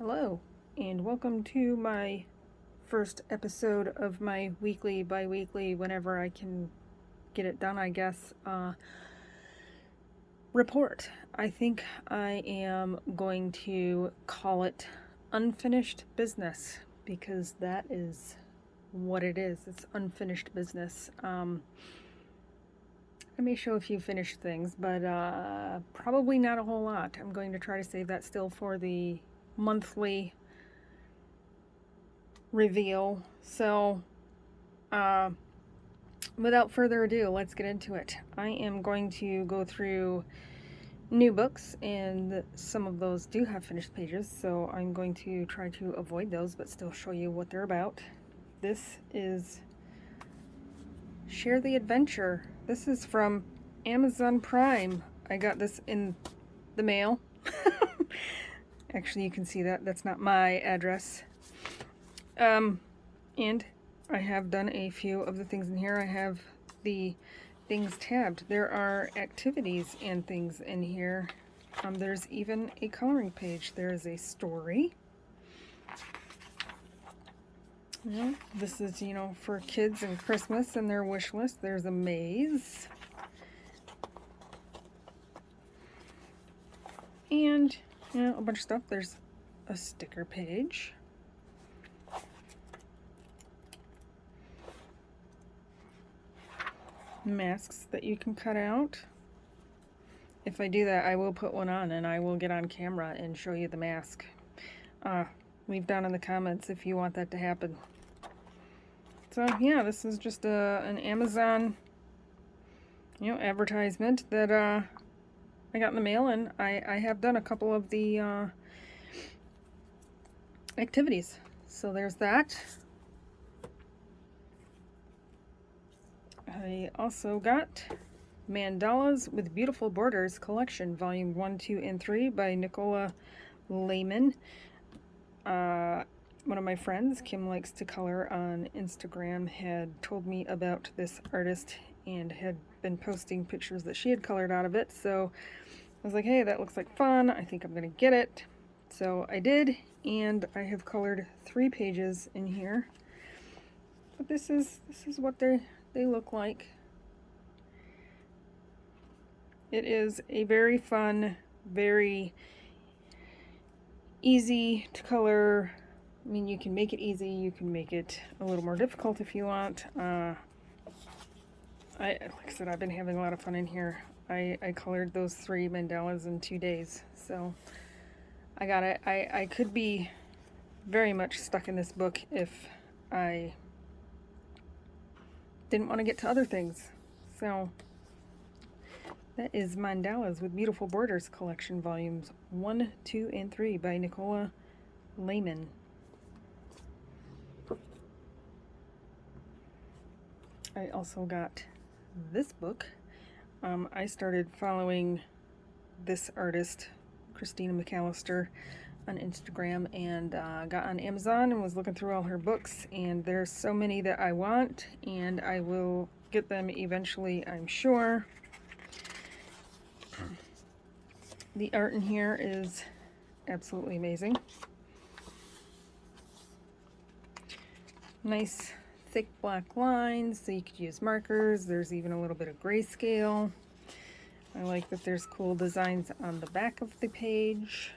Hello, and welcome to my first episode of my weekly, bi-weekly, whenever I can get it done, I guess, report. I think I am going to call it Unfinished Business, because that is what it is. It's unfinished business. I may show a few finished things, but probably not a whole lot. I'm going to try to save that still for the monthly reveal. So without further ado, let's get into it. I am going to go through new books, and some of those do have finished pages, so I'm going to try to avoid those but still show you what they're about. This is Share the Adventure. This is from Amazon Prime. I got this in the mail. Actually, you can see that's not my address. And I have done a few of the things in here. I have the things tabbed. There are activities and things in here. There's even a coloring page. There is a story. Yeah, this is, for kids and Christmas and their wish list. There's a maze. And, a bunch of stuff. There's a sticker page. Masks that you can cut out. If I do that, I will put one on and I will get on camera and show you the mask. Leave down in the comments if you want that to happen. So yeah, this is just an Amazon advertisement that I got in the mail, and I have done a couple of the activities. So there's that. I also got Mandalas with Beautiful Borders Collection, Volume 1, 2, and 3 by Nicola Lehman. One of my friends, Kim Likes to Color on Instagram, had told me about this artist and had been posting pictures that she had colored out of it. So I was like, hey, that looks like fun. I think I'm going to get it. So I did, and I have colored 3 pages in here. But this is what they look like. It is a very fun, very easy to color. I mean, you can make it easy, you can make it a little more difficult if you want. Like I said, I've been having a lot of fun in here. I colored those 3 mandalas in 2 days, so I got it. I could be very much stuck in this book if I didn't want to get to other things. So that is Mandalas with Beautiful Borders Collection, Volumes 1, 2, and 3 by Nicola Lehman. I also got this book. I started following this artist, Christina McAllister, on Instagram, and got on Amazon and was looking through all her books, and there's so many that I want, and I will get them eventually, I'm sure. The art in here is absolutely amazing. Nice thick black lines, so you could use markers. There's even a little bit of grayscale. I like that there's cool designs on the back of the page.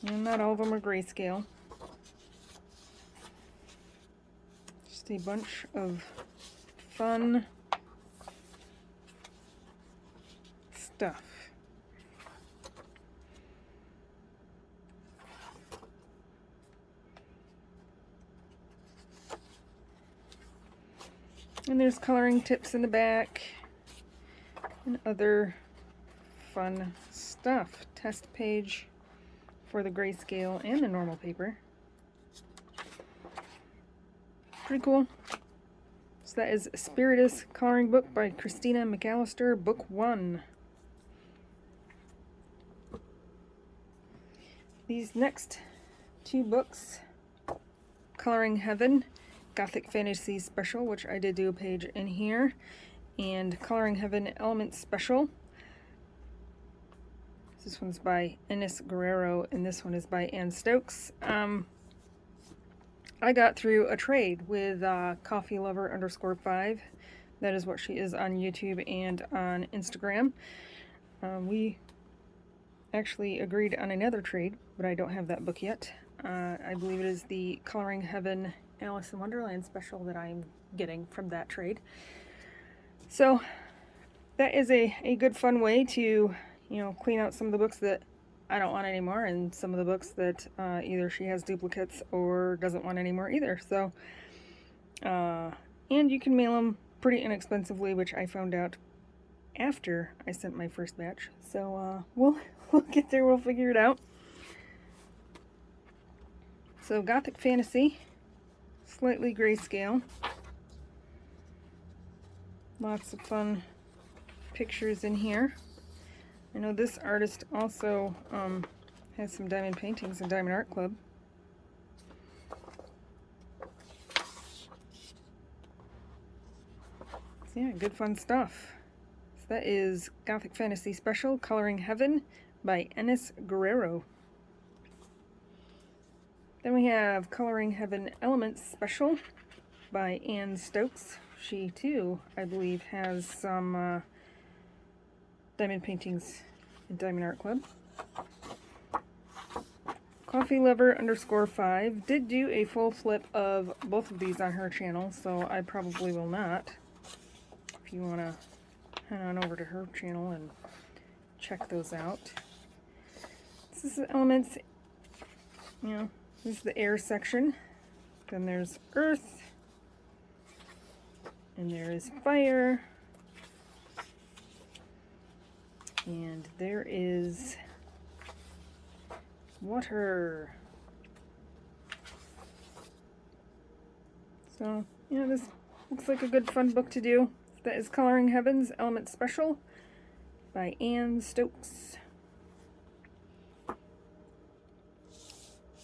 And not all of them are grayscale. Just a bunch of fun stuff. And there's coloring tips in the back and other fun stuff. Test page for the grayscale and the normal paper. Pretty cool. So that is Spiritus Coloring Book by Christina McAllister, Book 1. These next 2 books, Coloring Heaven, Gothic Fantasy Special, which I did do a page in here, and Coloring Heaven Element Special. This one's by Enes Guerrero, and this one is by Ann Stokes. I got through a trade with Coffee Lover _5. That is what she is on YouTube and on Instagram. We actually agreed on another trade, but I don't have that book yet. I believe it is the Coloring Heaven Alice in Wonderland special that I'm getting from that trade. So that is a good fun way to, clean out some of the books that I don't want anymore, and some of the books that either she has duplicates or doesn't want anymore either. So, and you can mail them pretty inexpensively, which I found out after I sent my first batch. So we'll get there. We'll figure it out. So Gothic Fantasy, slightly grayscale. Lots of fun pictures in here. I know this artist also has some diamond paintings in Diamond Art Club. So yeah, good fun stuff. So that is Gothic Fantasy Special, Coloring Heaven by Enes Guerrero. Then we have Coloring Heaven Elements Special by Ann Stokes. She too, I believe, has some diamond paintings in Diamond Art Club. Coffee Lover _5 did do a full flip of both of these on her channel, so I probably will not. If you want to head on over to her channel and check those out. This is the elements, this is the air section. Then there's earth, and there is fire, and there is water. So, this looks like a good fun book to do. That is Coloring Heaven's Element Special by Ann Stokes.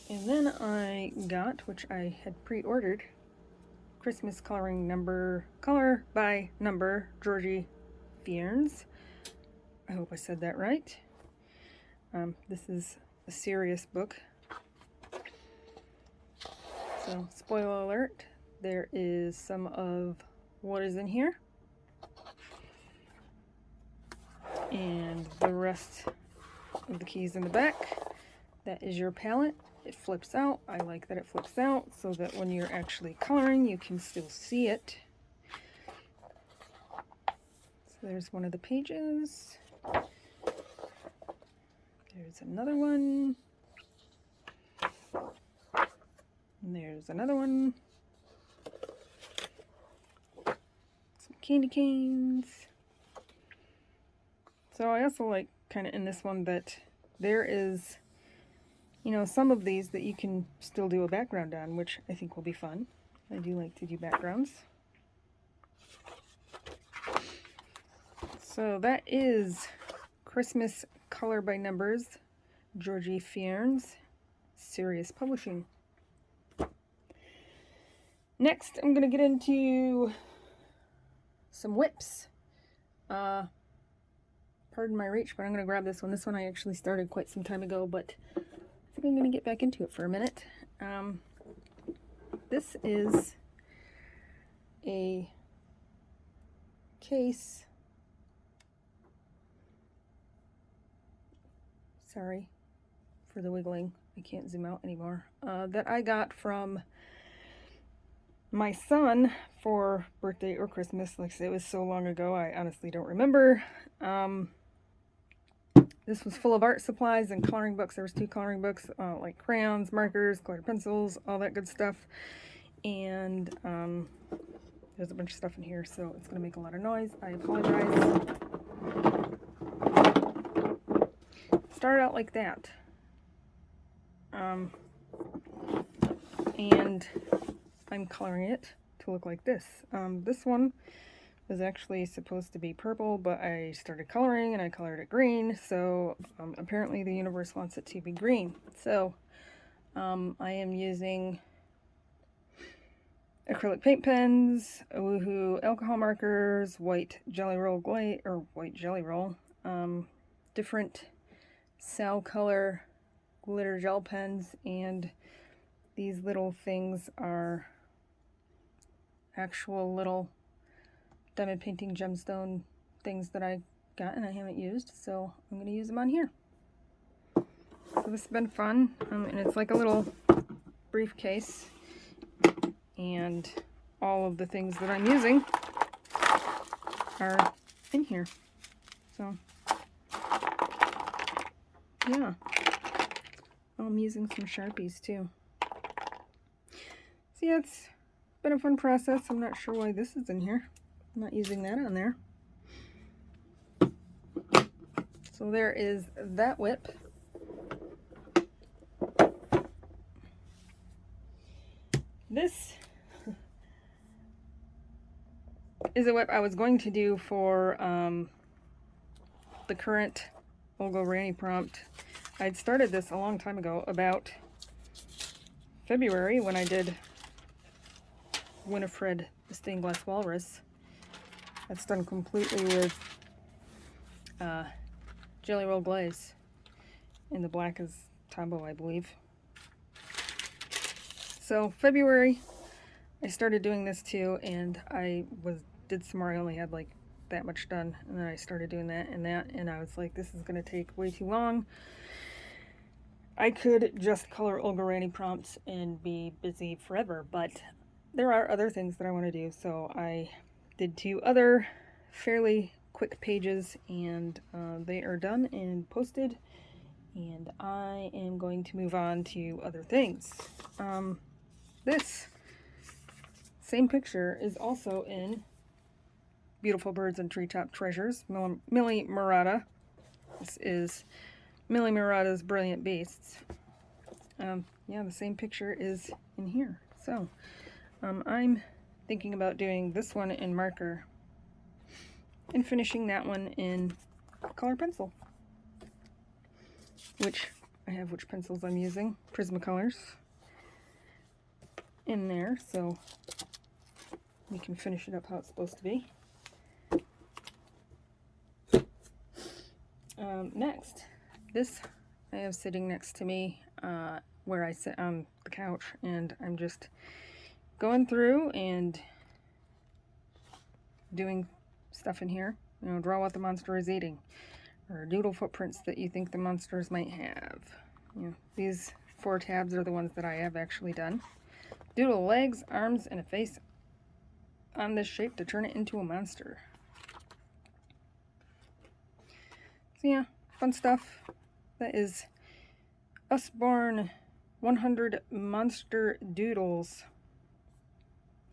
And then I got, which I had pre-ordered, Christmas Color by Number, Georgie Fiernes. I hope I said that right. This is a serious book. So, spoiler alert, there is some of what is in here. And the rest of the keys in the back. That is your palette. It flips out. I like that it flips out so that when you're actually coloring, you can still see it. So there's one of the pages. There's another one. And there's another one. Some candy canes. So I also like kind of in this one that there is, some of these that you can still do a background on, which I think will be fun. I do like to do backgrounds. So that is Christmas Color by Numbers, Georgie Fiernes, Serious Publishing. Next, I'm going to get into some whips. Pardon my reach, but I'm going to grab this one. This one I actually started quite some time ago, but I think I'm going to get back into it for a minute. This is a case. Sorry for the wiggling. I can't zoom out anymore. That I got from my son for birthday or Christmas. Like I said, it was so long ago, I honestly don't remember. This was full of art supplies and coloring books. There was 2 coloring books, like crayons, markers, colored pencils, all that good stuff. And there's a bunch of stuff in here, so it's going to make a lot of noise. I apologize. Started out like that. And I'm coloring it to look like this. This one was actually supposed to be purple, but I started coloring and I colored it green, so apparently the universe wants it to be green. So I am using acrylic paint pens, Woohoo alcohol markers, white jelly roll, different Sal Color glitter gel pens, and these little things are actual little diamond painting gemstone things that I got and I haven't used, so I'm going to use them on here. So this has been fun, and it's like a little briefcase, and all of the things that I'm using are in here. So yeah, I'm using some Sharpies too. So yeah, it's been a fun process. I'm not sure why this is in here. I'm not using that on there. So there is that whip. This is a whip I was going to do for the current Olga Rani prompt. I'd started this a long time ago, about February, when I did Winifred the Stained Glass Walrus. That's done completely with Jelly Roll Glaze, and the black is Tombow, I believe. So February, I started doing this too, and I did some more. I only had like that much done, and then I started doing that, and I was like, this is going to take way too long. I could just color Olga Rani prompts and be busy forever, but there are other things that I want to do, so I did 2 other fairly quick pages, and they are done and posted, and I am going to move on to other things. This same picture is also in Beautiful Birds and Treetop Treasures, Millie Murata. This is Millie Murata's Brilliant Beasts. Yeah, the same picture is in here. So I'm thinking about doing this one in marker and finishing that one in color pencil, which I have which pencils I'm using. Prismacolors in there, so we can finish it up how it's supposed to be. Next, this I have sitting next to me where I sit on the couch, and I'm just going through and doing stuff in here. You know, draw what the monster is eating, or doodle footprints that you think the monsters might have. You know, these 4 tabs are the ones that I have actually done. Doodle legs, arms, and a face on this shape to turn it into a monster. So yeah, fun stuff. That is Usborne 100 Monster Doodles.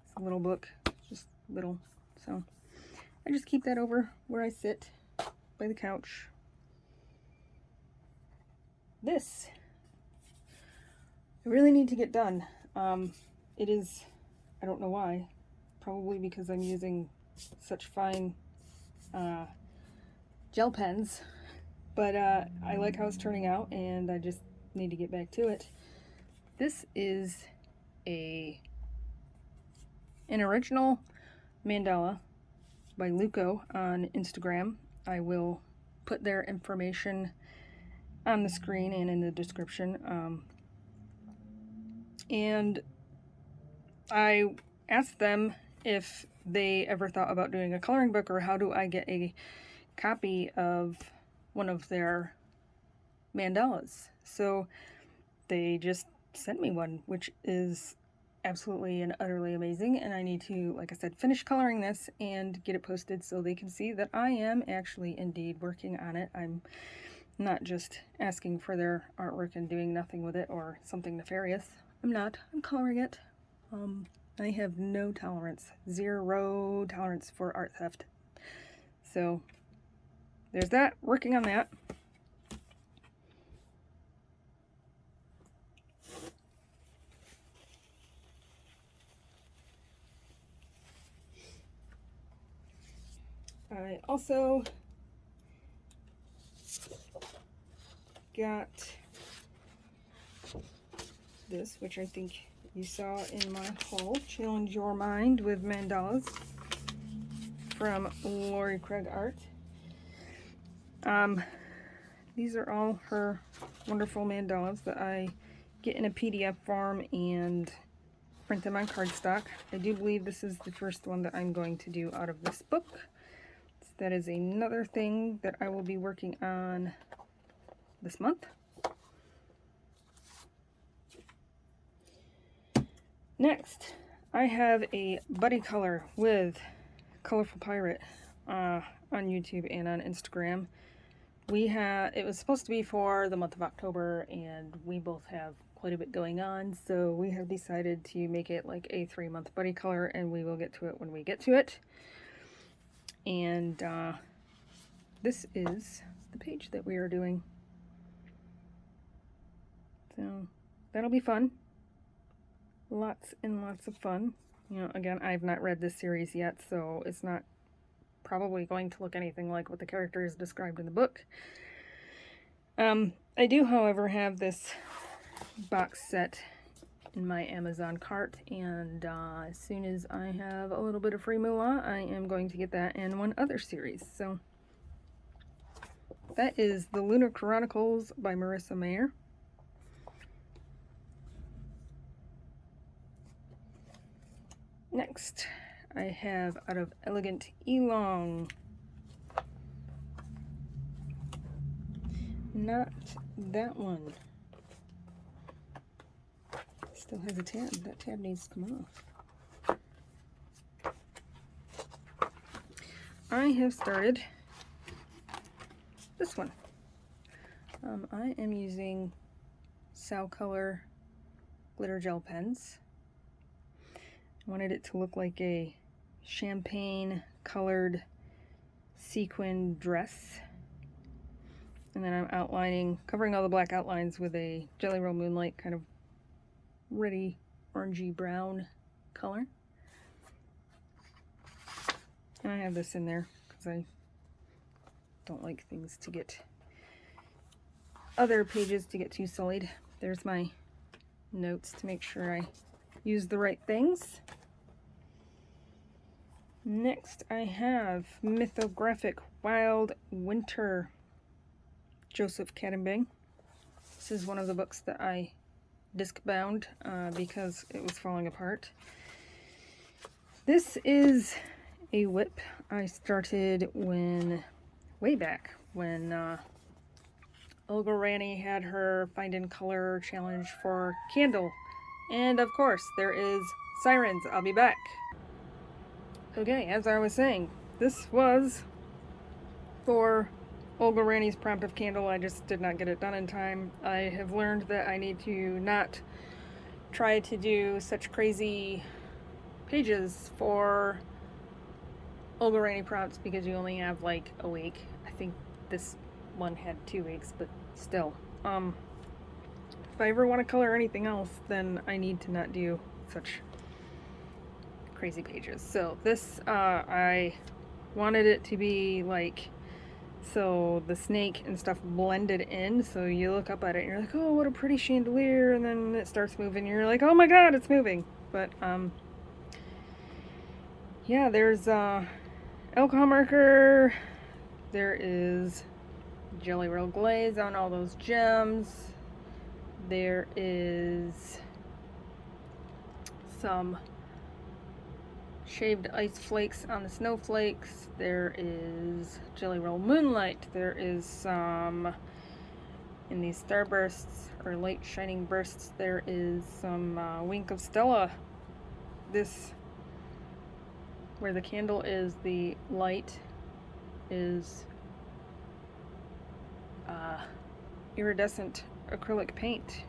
It's a little book, just little. So I just keep that over where I sit by the couch. This I really need to get done. It is, I don't know why, probably because I'm using such fine gel pens, but I like how it's turning out, and I just need to get back to it. This is an original mandala by Luco on Instagram. I will put their information on the screen and in the description. And I asked them if they ever thought about doing a coloring book, or how do I get a copy of one of their mandalas. So they just sent me one, which is absolutely and utterly amazing, and I need to, like I said, finish coloring this and get it posted so they can see that I am actually indeed working on it. I'm not just asking for their artwork and doing nothing with it or something nefarious. I'm not. I'm coloring it. I have no tolerance, 0 tolerance for art theft. So there's that, working on that. I also got this, which I think you saw in my haul, Challenge Your Mind with Mandalas, from Lori Craig Art. these are all her wonderful mandalas that I get in a PDF form and print them on cardstock. I do believe this is the first one that I'm going to do out of this book. So that is another thing that I will be working on this month. Next, I have a buddy color with Colorful Pirate on YouTube and on Instagram. It was supposed to be for the month of October, and we both have quite a bit going on, so we have decided to make it like a 3-month buddy color, and we will get to it when we get to it. And this is the page that we are doing. So that'll be fun. Lots and lots of fun. You know, again, I've not read this series yet, so it's not probably going to look anything like what the character is described in the book. I do, however, have this box set in my Amazon cart, and as soon as I have a little bit of free moolah, I am going to get that and one other series. So that is The Lunar Chronicles by Marissa Meyer. Next, I have out of Elegant Elong. Not that one. Still has a tab. That tab needs to come off. I have started this one. I am using Salcolor glitter gel pens. I wanted it to look like a champagne colored sequin dress. And then I'm covering all the black outlines with a Jelly Roll Moonlight kind of reddy orangey brown color. And I have this in there because I don't like things to get, other pages to get too sullied. There's my notes to make sure I use the right things. Next, I have Mythographic Wild Winter, Joseph Cadombing. This is one of the books that I disc bound because it was falling apart. This is a whip I started way back when Olga Rani had her Find in Color challenge for Candle. And of course, there is Sirens. I'll be back. Okay, as I was saying, this was for Olga Rani's prompt of Candle. I just did not get it done in time. I have learned that I need to not try to do such crazy pages for Olga Rani prompts because you only have like a week. I think this one had 2 weeks, but still. If I ever want to color anything else, then I need to not do such crazy pages. So this, I wanted it to be like, so the snake and stuff blended in, so you look up at it and you're like, oh, what a pretty chandelier, and then it starts moving and you're like, oh my god, it's moving. But yeah, there's alcohol marker, there is Jelly Roll glaze on all those gems, there is some shaved ice flakes on the snowflakes, there is Jelly Roll Moonlight, there is some in these starbursts or light shining bursts, there is some Wink of Stella. This, where the candle is, the light is iridescent acrylic paint.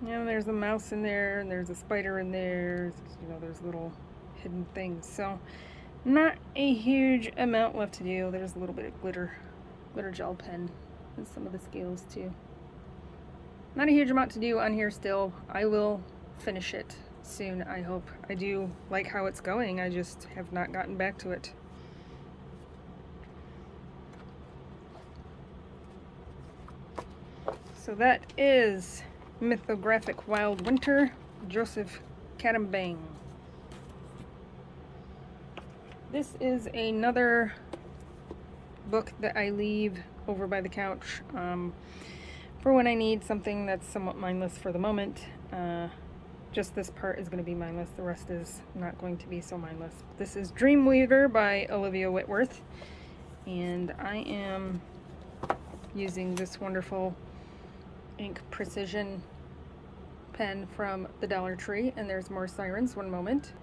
And there's a mouse in there, and there's a spider in there, you know, there's little hidden things. So not a huge amount left to do. There's a little bit of glitter gel pen and some of the scales too. Not a huge amount to do on here still. I will finish it soon, I hope. I do like how it's going, I just have not gotten back to it. So that is Mythographic Wild Winter, Joseph Cadombing. This is another book that I leave over by the couch for when I need something that's somewhat mindless for the moment. Just this part is going to be mindless. The rest is not going to be so mindless. This is Dreamweaver by Olivia Whitworth. And I am using this wonderful ink precision pen from the Dollar Tree. And there's more sirens, one moment.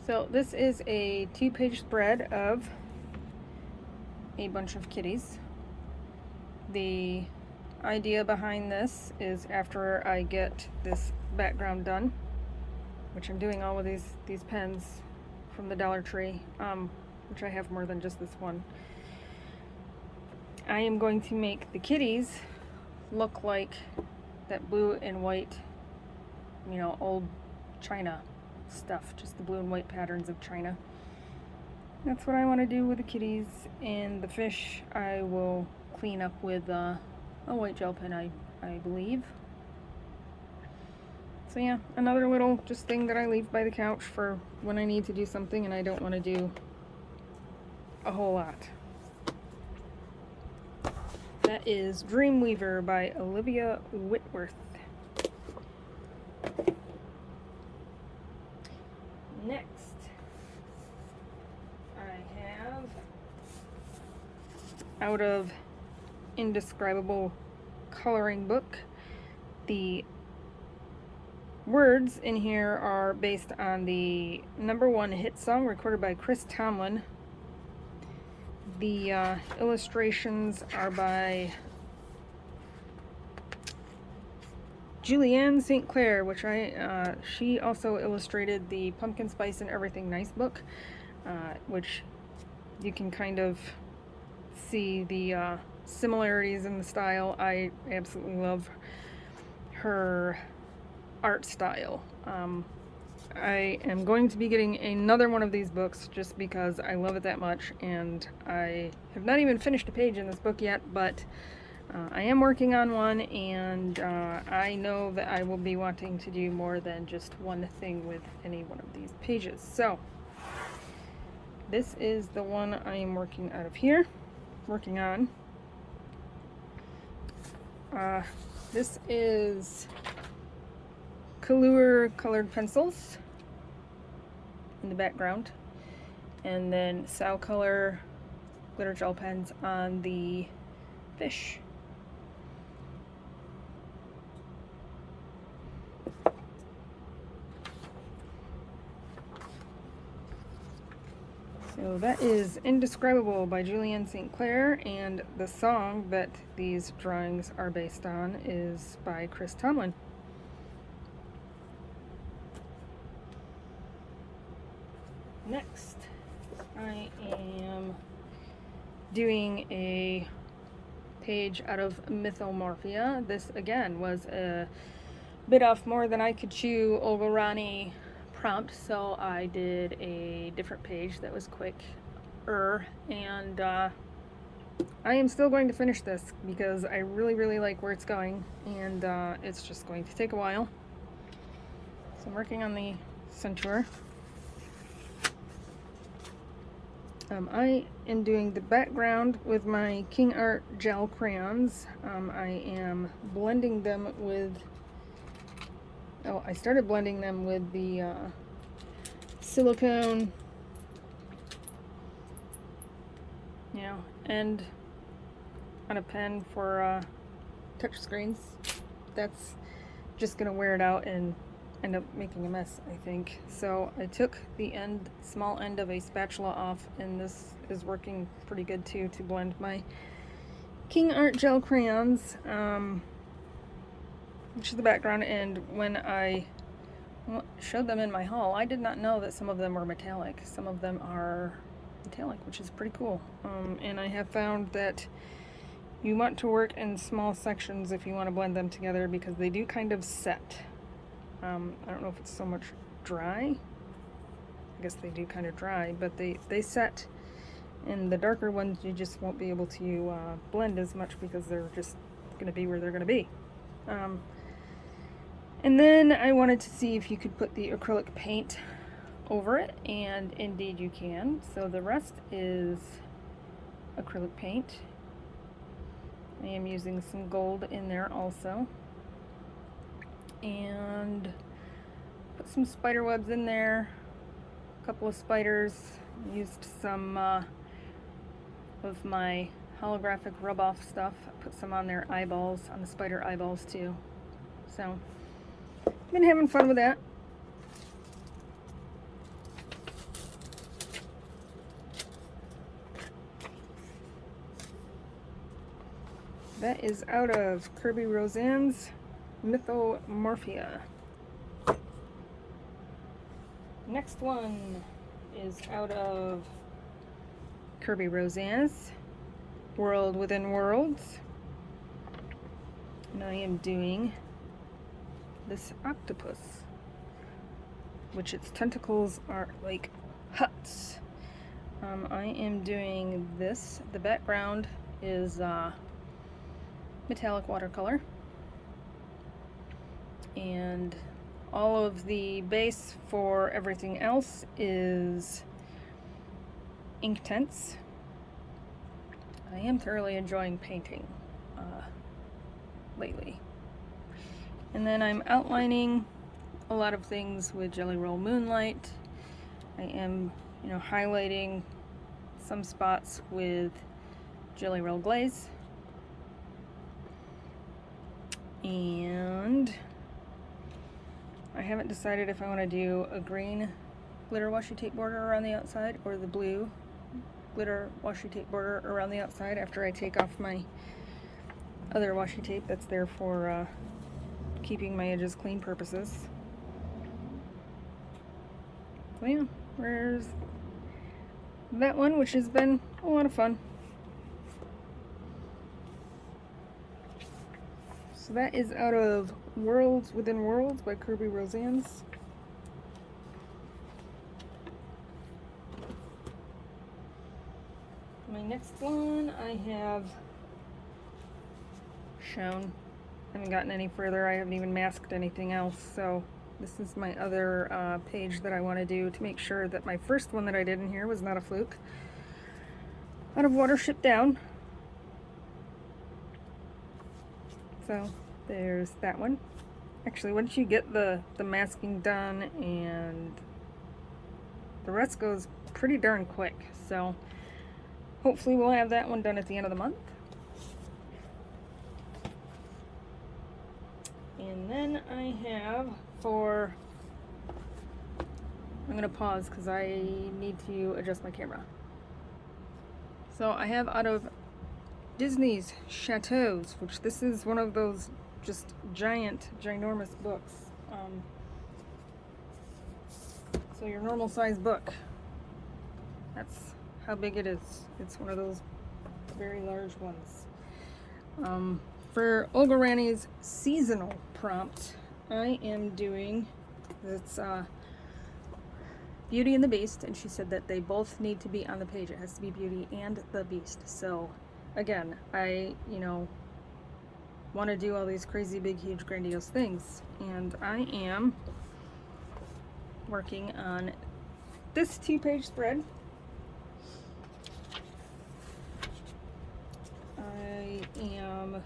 So this is a 2-page spread of a bunch of kitties. The idea behind this is after I get this background done, which I'm doing all of these pens from the Dollar Tree, which I have more than just this one. I am going to make the kitties look like that blue and white, you know, old China stuff, just the blue and white patterns of China. That's what I want to do with the kitties. And the fish I will clean up with a white gel pen, I believe. So yeah, another little just thing that I leave by the couch for when I need to do something and I don't want to do a whole lot. That is Dreamweaver by Olivia Whitworth. Next, I have out of Indescribable Coloring Book. The words in here are based on the #1 hit song recorded by Chris Tomlin. The illustrations are by Julianne St. Clair, which she also illustrated the Pumpkin Spice and Everything Nice book, which you can kind of see the similarities in the style. I absolutely love her art style. I am going to be getting another one of these books just because I love it that much, and I have not even finished a page in this book yet, but I am working on one, and I know that I will be wanting to do more than just one thing with any one of these pages. So this is the one I am working on. This is Color colored pencils in the background, and then Salcolor glitter gel pens on the fish. So that is Indescribable by Julianne St. Clair, and the song that these drawings are based on is by Chris Tomlin. Next, I am doing a page out of Mythomorphia. This again was a bit off more than I could chew Olga Rani prompt, so I did a different page that was quicker, and I am still going to finish this because I really like where it's going, and it's just going to take a while. So I'm working on the centaur. I am doing the background with my King Art gel crayons. I am blending them with, I started blending them with the silicone, end on a pen for touch screens. That's just gonna wear it out and end up making a mess, I think. So I took the small end of a spatula off, and this is working pretty good too to blend my King Art gel crayons, which is the background. And when I showed them in my haul, I did not know that some of them were metallic. Some of them are metallic, which is pretty cool. And I have found that you want to work in small sections if you want to blend them together, because they do kind of set. I don't know if it's so much dry. I guess they do kind of dry, but they set. And the darker ones you just won't be able to blend as much because they're just going to be where they're going to be. And then I wanted to see if you could put the acrylic paint over it, and indeed you can. So the rest is acrylic paint. I am using some gold in there also. And put some spider webs in there, a couple of spiders. Used some of my holographic rub-off stuff. Put some on their eyeballs, on the spider eyeballs too. So, been having fun with that. That is out of Kirby Roseanne's Mythomorphia. Next one is out of Kirby Roseanne's World Within Worlds. And I am doing this octopus, which its tentacles are like huts. I am doing this. The background is metallic watercolor, and all of the base for everything else is Inktense. I am thoroughly enjoying painting lately. And then I'm outlining a lot of things with Jelly Roll Moonlight. I am, highlighting some spots with Jelly Roll Glaze. And I haven't decided if I want to do a green glitter washi tape border around the outside or the blue glitter washi tape border around the outside after I take off my other washi tape that's there for keeping my edges clean purposes. So yeah, there's that one, which has been a lot of fun. So that is out of Worlds Within Worlds by Kirby Roseanne's. My next one I have shown. I haven't gotten any further. I haven't even masked anything else. So this is my other page that I want to do to make sure that my first one that I did in here was not a fluke. Out of Watership Down. So there's that one. Actually, once you get the masking done, and the rest goes pretty darn quick. So hopefully we'll have that one done at the end of the month. And then I have I'm going to pause because I need to adjust my camera. So I have out of Disney's Chateaus, which this is one of those just ginormous books. So your normal size book, that's how big it is. It's one of those very large ones. For Olga Rani's seasonal prompt, I am doing this Beauty and the Beast, and she said that they both need to be on the page. It has to be Beauty and the Beast. So again, I want to do all these crazy big huge grandiose things, and I am working on this 2-page spread. I am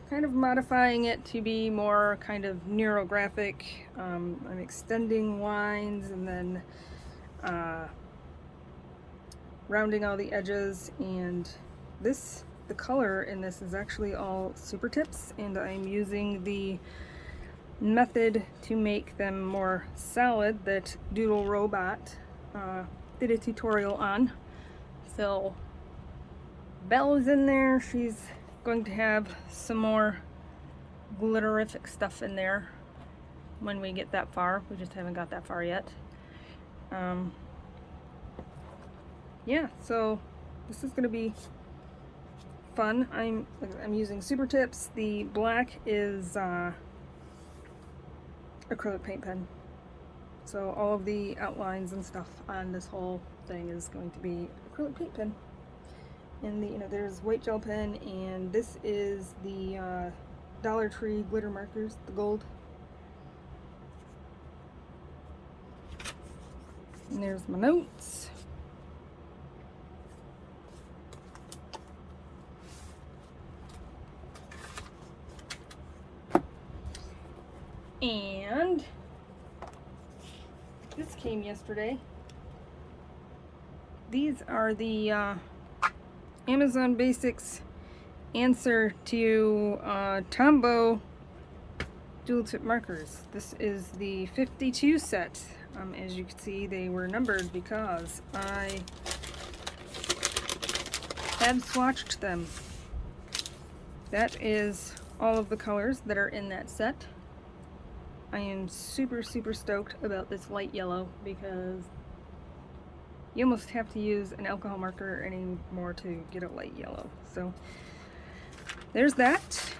kind of modifying it to be more kind of neurographic. I'm extending lines and then rounding all the edges, and the color in this is actually all Super Tips, and I'm using the method to make them more solid that Doodle Robot did a tutorial on. So Belle is in there. She's going to have some more glitterific stuff in there when we get that far. We just haven't got that far yet. Yeah, so this is going to be fun. I'm using Super Tips. The black is acrylic paint pen. So all of the outlines and stuff on this whole thing is going to be acrylic paint pen. And there's white gel pen, and this is the Dollar Tree glitter markers, the gold. And there's my notes. And this came yesterday. These are the Amazon Basics answer to Tombow dual tip markers. This is the 52 set. As you can see, they were numbered because I have swatched them. That is all of the colors that are in that set. I am super stoked about this light yellow because you almost have to use an alcohol marker anymore to get a light yellow. So there's that.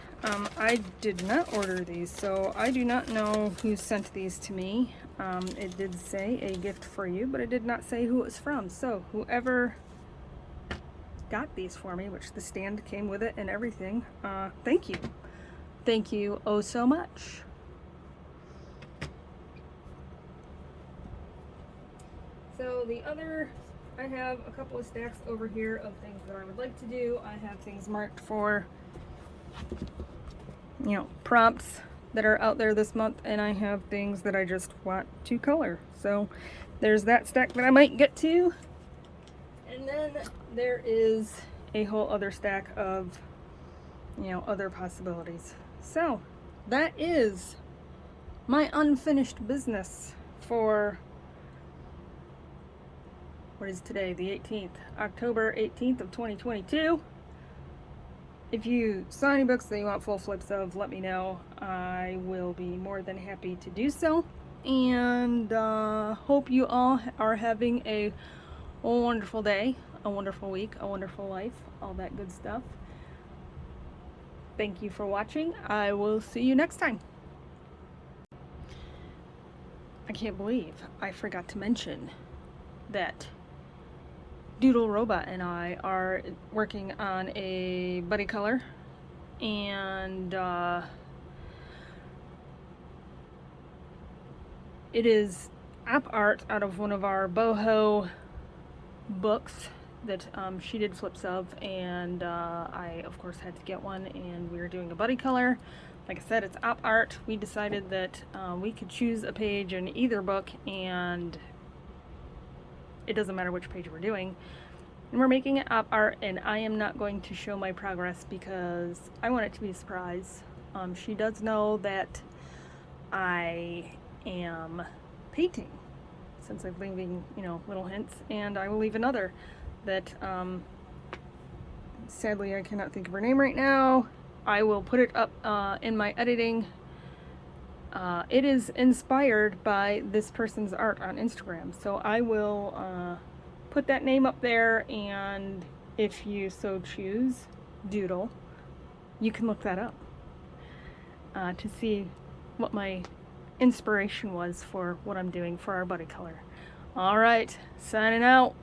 I did not order these, so I do not know who sent these to me. It did say a gift for you, but it did not say who it was from. So whoever got these for me, which the stand came with it and everything, thank you. Thank you oh so much. So I have a couple of stacks over here of things that I would like to do. I have things marked for, prompts that are out there this month, and I have things that I just want to color. So there's that stack that I might get to, and then there is a whole other stack of, other possibilities. So that is my unfinished business for, what is today, the 18th, October 18th of 2022. If you saw any books that you want full flips of, let me know. I will be more than happy to do so. And hope you all are having a wonderful day, a wonderful week, a wonderful life, all that good stuff. Thank you for watching. I will see you next time. I can't believe I forgot to mention that Doodle Robot and I are working on a buddy color, and it is op art out of one of our boho books that she did flips of, and I of course had to get one, and we were doing a buddy color. Like I said, it's op art. We decided that we could choose a page in either book, and it doesn't matter which page we're doing. And we're making it op art, and I am not going to show my progress because I want it to be a surprise. She does know that I am painting, since I'm leaving, little hints, and I will leave another that, sadly I cannot think of her name right now. I will put it up in my editing. It is inspired by this person's art on Instagram, so I will put that name up there, and if you so choose, Doodle, you can look that up to see what my inspiration was for what I'm doing for our buddy color. Alright, signing out.